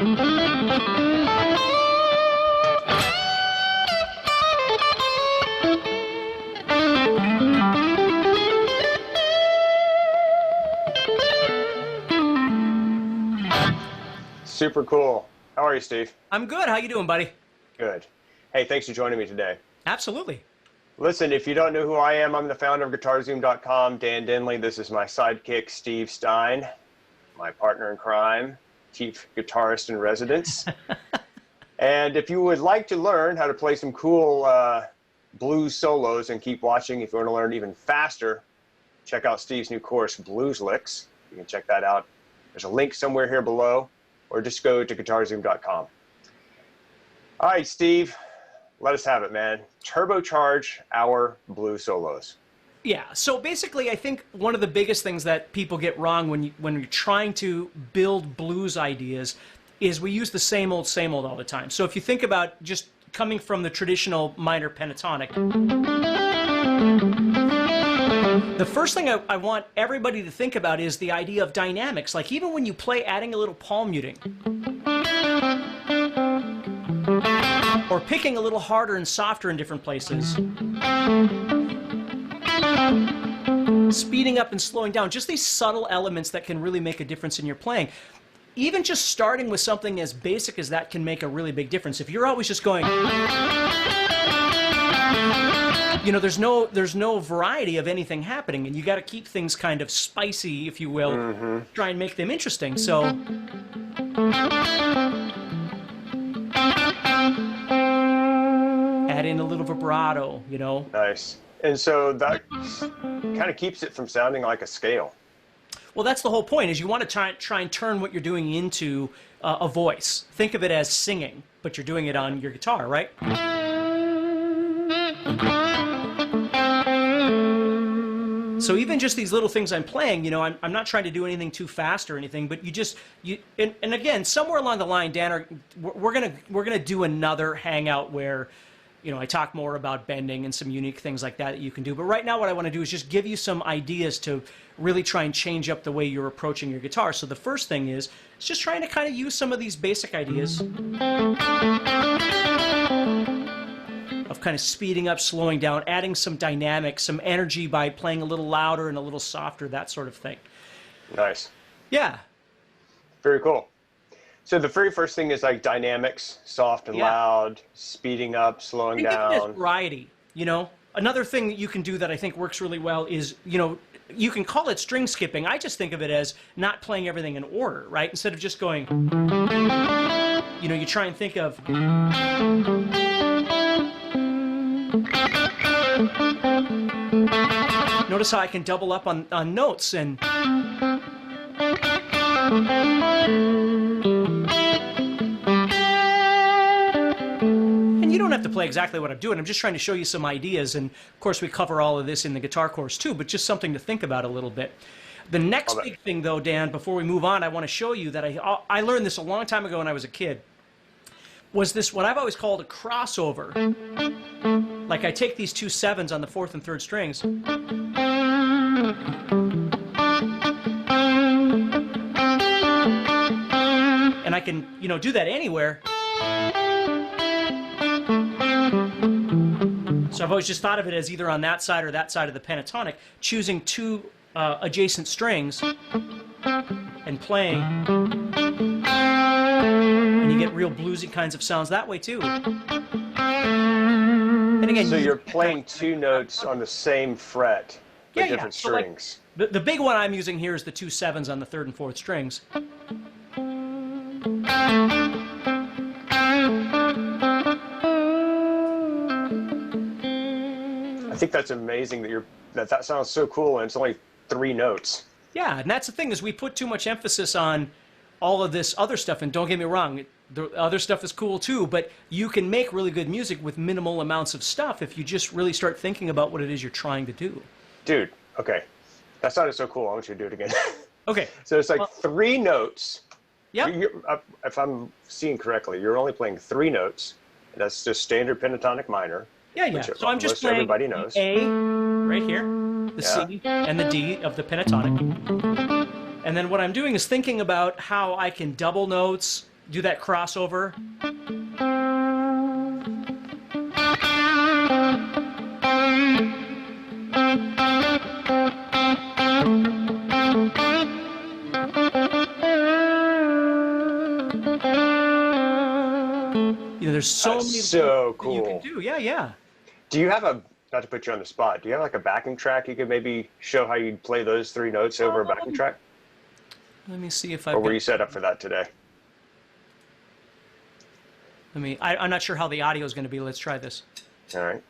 Super cool. How are you, Steve? I'm good. How you doing, buddy? Good. Hey, thanks for joining me today. Absolutely. Listen, if you don't know who I am, I'm the founder of guitarzoom.com, Dan Denley. This is my sidekick, Steve Stein, my partner in crime, chief guitarist in residence. And if you would like to learn how to play some cool blues solos and keep watching, if you want to learn even faster, check out Steve's new course, Blues Licks. You can check that out. There's a link somewhere here below, or just go to guitarzoom.com. All right, Steve, let us have it, man. Turbocharge our blues solos. Yeah, so basically I think one of the biggest things that people get wrong when you're trying to build blues ideas is we use the same old all the time. So if you think about just coming from the traditional minor pentatonic, the first thing I want everybody to think about is the idea of dynamics. Like even when you play, adding a little palm muting, or picking a little harder and softer in different places, speeding up and slowing down, just these subtle elements that can really make a difference in your playing. Even just starting with something as basic as that can make a really big difference. If you're always just going, you know, there's no variety of anything happening, and you got to keep things kind of spicy, if you will, try and make them interesting. So add in a little vibrato, you know. Nice. And so that kind of keeps it from sounding like a scale. Well, that's the whole point, is you want to try and turn what you're doing into a voice. Think of it as singing, but you're doing it on your guitar, right? So even just these little things I'm playing, you know, I'm not trying to do anything too fast or anything, but and again, somewhere along the line, Dan, we're gonna do another hangout where, you know, I talk more about bending and some unique things like that you can do. But right now what I want to do is just give you some ideas to really try and change up the way you're approaching your guitar. So the first thing is just trying to kind of use some of these basic ideas of kind of speeding up, slowing down, adding some dynamics, some energy by playing a little louder and a little softer, that sort of thing. Nice. Yeah. Very cool. So the very first thing is like dynamics, soft and loud, speeding up, slowing down. Think of it as variety, you know. Another thing that you can do that I think works really well is, you know, you can call it string skipping. I just think of it as not playing everything in order, right? Instead of just going, you know, you try and think of, notice how I can double up on notes and you don't have to play exactly what I'm doing. I'm just trying to show you some ideas, and of course we cover all of this in the guitar course too, but just something to think about a little bit. The next big thing though, Dan, before we move on, I want to show you that I learned this a long time ago when I was a kid, was this what I've always called a crossover. Like I take these two sevens on the fourth and third strings, and I can, you know, do that anywhere. So I've always just thought of it as either on that side or that side of the pentatonic, choosing two adjacent strings and playing. And you get real bluesy kinds of sounds that way too. And again, so you're playing two notes on the same fret with different strings. So like, the big one I'm using here is the two sevens on the third and fourth strings. I think that's amazing that sounds so cool, and it's only 3 notes. Yeah, and that's the thing, is we put too much emphasis on all of this other stuff, and don't get me wrong, the other stuff is cool too, but you can make really good music with minimal amounts of stuff if you just really start thinking about what it is you're trying to do. Dude, okay. That sounded so cool. I want you to do it again. Okay. So it's like 3 notes. Yeah. If I'm seeing correctly, you're only playing 3 notes. That's just standard pentatonic minor. Yeah. So I'm just playing everybody knows. A right here, the C, and the D of the pentatonic. And then what I'm doing is thinking about how I can double notes, do that crossover. You know, there's so many so cool you can cool. do. Yeah, yeah. Do you have a, not to put you on the spot, do you have like a backing track you could maybe show how you'd play those 3 notes over a backing track? Let me see if I. Or were you set up for that today? I'm not sure how the audio is going to be. Let's try this. All right.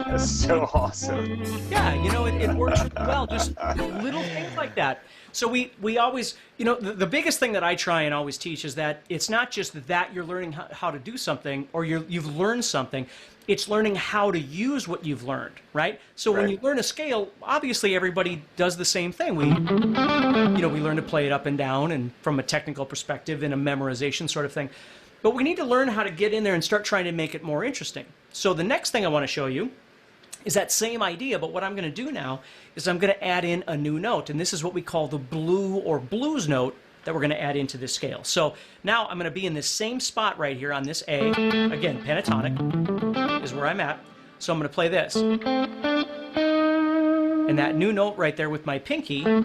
That's so awesome. Yeah, you know, it works well. Just little things like that. So we always, you know, the biggest thing that I try and always teach is that it's not just that you're learning how to do something or you've learned something. It's learning how to use what you've learned, right? So when you learn a scale, obviously everybody does the same thing. We learn to play it up and down and from a technical perspective in a memorization sort of thing. But we need to learn how to get in there and start trying to make it more interesting. So the next thing I want to show you is that same idea, but what I'm going to do now is I'm going to add in a new note, and this is what we call the blue or blues note that we're going to add into this scale. So now I'm going to be in this same spot right here on this A. Again, pentatonic is where I'm at. So I'm going to play this. And that new note right there with my pinky. And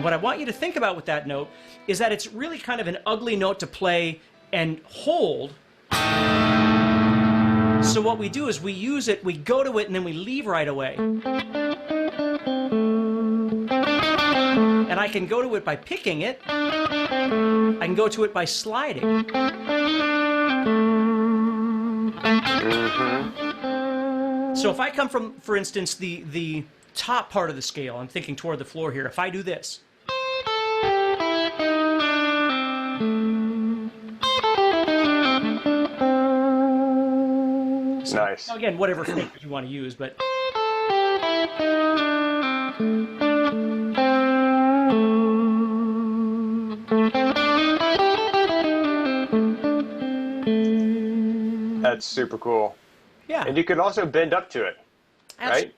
what I want you to think about with that note is that it's really kind of an ugly note to play and hold. So what we do is we use it, we go to it, and then we leave right away. And I can go to it by picking it. I can go to it by sliding. So if I come from, for instance, the top part of the scale, I'm thinking toward the floor here, if I do this. Nice. Now again, whatever fingers you want to use, but that's super cool. yeah. And you can also bend up to it, right?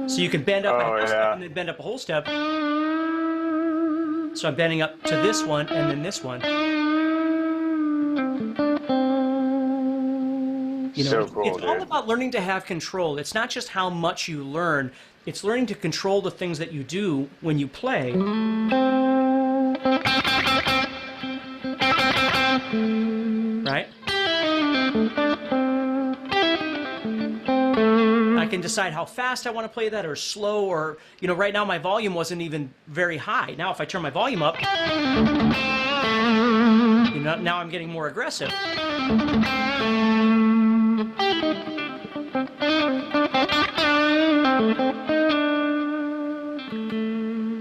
So you can bend up a half step yeah. and then bend up a whole step. So I'm bending up to this one and then this one. You know, So cool, it's all dude. about learning to have control. It's not just how much you learn. It's learning to control the things that you do when you play. Right? I can decide how fast I want to play that or slow or, you know, right now my volume wasn't even very high. Now if I turn my volume up, you know, now I'm getting more aggressive.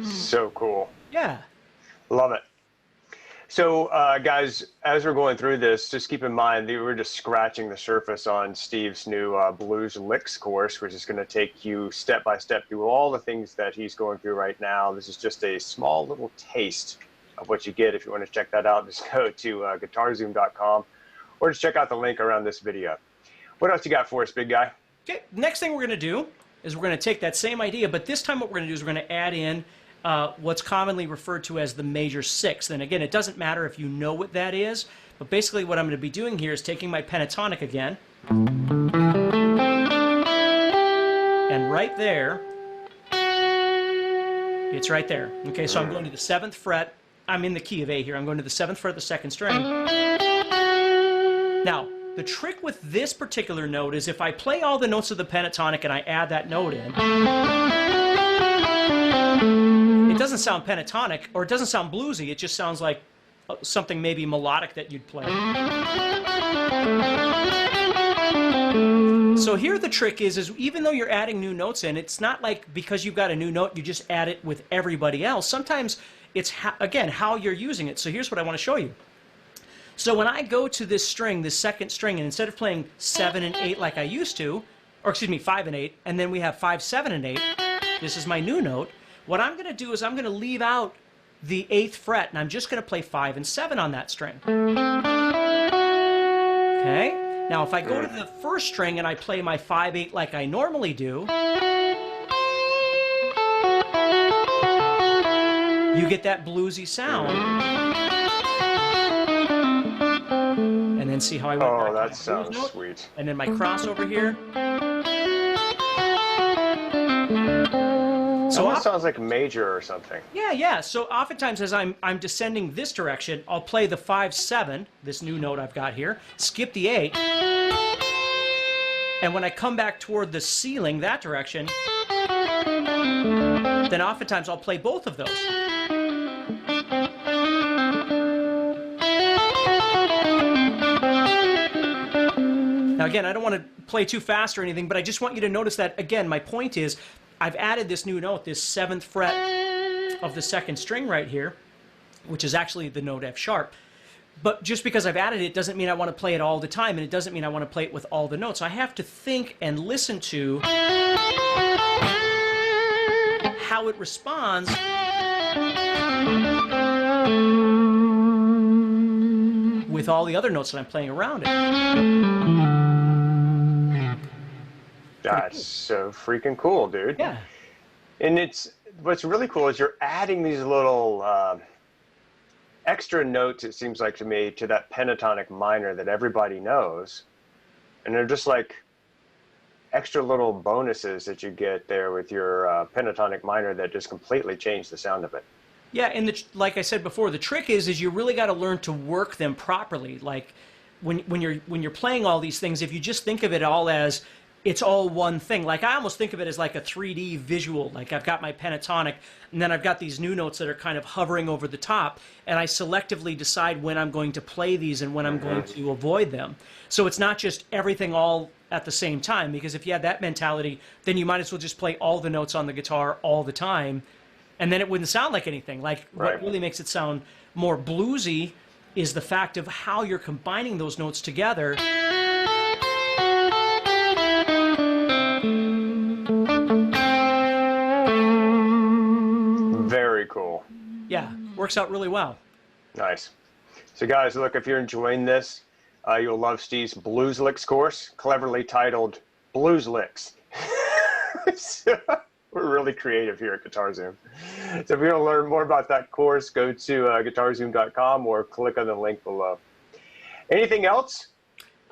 So cool. Yeah. Love it. So, guys, as we're going through this, just keep in mind that we're just scratching the surface on Steve's new Blues Licks course, which is going to take you step by step through all the things that he's going through right now. This is just a small little taste of what you get. If you want to check that out, just go to guitarzoom.com or just check out the link around this video. What else you got for us, big guy? Okay, next thing we're going to do is we're going to take that same idea, but this time what we're going to do is we're going to add in what's commonly referred to as the major sixth. And again, it doesn't matter if you know what that is, but basically what I'm going to be doing here is taking my pentatonic again, and right there, it's right there. Okay, so I'm going to the 7th fret. I'm in the key of A here. I'm going to the 7th fret of the 2nd string. Now, the trick with this particular note is if I play all the notes of the pentatonic and I add that note in, it doesn't sound pentatonic, or it doesn't sound bluesy. It just sounds like something maybe melodic that you'd play. So here the trick is even though you're adding new notes in, it's not like because you've got a new note, you just add it with everybody else. Sometimes It's, again, how you're using it. So here's what I want to show you. So when I go to this string, this second string, and instead of playing 7 and 8 like I used to, or excuse me, 5 and 8, and then we have 5, 7, and 8, this is my new note. What I'm going to do is I'm going to leave out the 8th fret, and I'm just going to play 5 and 7 on that string. Okay? Now, if I go to the first string and I play my 5, 8 like I normally do, you get that bluesy sound. And then see how I went back to that sounds sweet. And then my crossover here. So it sounds like major or something. Yeah. So oftentimes as I'm descending this direction, I'll play the 5, 7, this new note I've got here, skip the 8, and when I come back toward the ceiling that direction, then oftentimes I'll play both of those. Now again, I don't want to play too fast or anything, but I just want you to notice that, again, my point is I've added this new note, this 7th fret of the 2nd string right here, which is actually the note F sharp. But just because I've added it doesn't mean I want to play it all the time, and it doesn't mean I want to play it with all the notes. I have to think and listen to how it responds with all the other notes that I'm playing around it. That's so freaking cool, dude. Yeah. And what's really cool is you're adding these little extra notes, it seems like to me, to that pentatonic minor that everybody knows. And they're just like extra little bonuses that you get there with your pentatonic minor that just completely change the sound of it. Yeah, and like I said before, the trick is you really got to learn to work them properly. Like when you're playing all these things, if you just think of it all as it's all one thing. Like I almost think of it as like a 3D visual. Like I've got my pentatonic, and then I've got these new notes that are kind of hovering over the top, and I selectively decide when I'm going to play these and when I'm going to avoid them. So it's not just everything all at the same time, because if you had that mentality, then you might as well just play all the notes on the guitar all the time, and then it wouldn't sound like anything. Like what really makes it sound more bluesy is the fact of how you're combining those notes together. Very cool. Yeah, works out really well. Nice. So guys, look, if you're enjoying this, you'll love Steve's Blues Licks course, cleverly titled Blues Licks. So, we're really creative here at Guitar Zoom. So if you want to learn more about that course, go to guitarzoom.com or click on the link below. Anything else?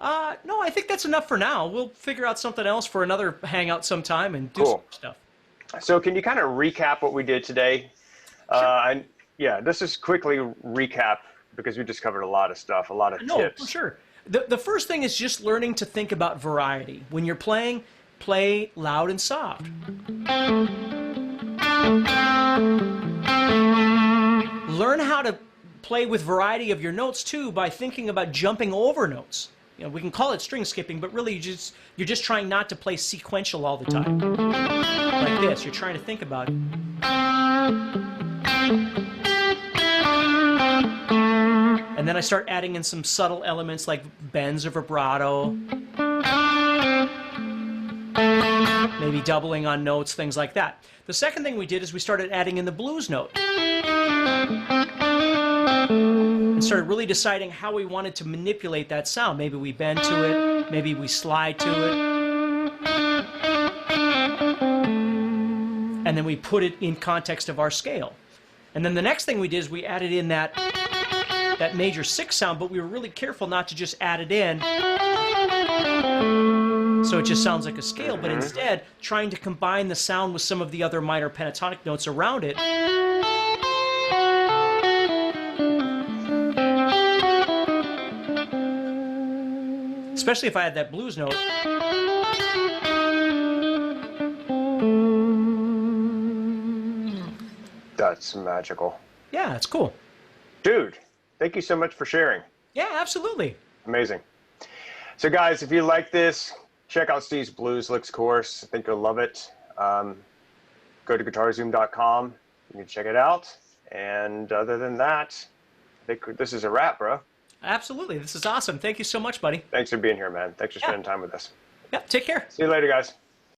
No, I think that's enough for now. We'll figure out something else for another hangout sometime and do some stuff. So can you kind of recap what we did today? Sure. Yeah, let's just quickly recap because we just covered a lot of stuff, a lot of tips. No, for sure. The first thing is just learning to think about variety. When you're playing, play loud and soft. Learn how to play with variety of your notes too by thinking about jumping over notes. You know, we can call it string skipping, but really you're just trying not to play sequential all the time. Like this, you're trying to think about it. And then I start adding in some subtle elements like bends or vibrato. Maybe doubling on notes, things like that. The second thing we did is we started adding in the blues note. And started really deciding how we wanted to manipulate that sound. Maybe we bend to it, maybe we slide to it. And then we put it in context of our scale. And then the next thing we did is we added in that major 6 sound, but we were really careful not to just add it in so it just sounds like a scale, but instead trying to combine the sound with some of the other minor pentatonic notes around it. Especially if I had that blues note. That's magical. Yeah, it's cool. Dude, thank you so much for sharing. Yeah, absolutely. Amazing. So guys, if you like this, check out Steve's Blues Licks course. I think you'll love it. Go to guitarzoom.com. You can check it out. And other than that, I think this is a wrap, bro. Absolutely. This is awesome. Thank you so much, buddy. Thanks for being here, man. Thanks for spending time with us. Yeah, take care. See you later, guys.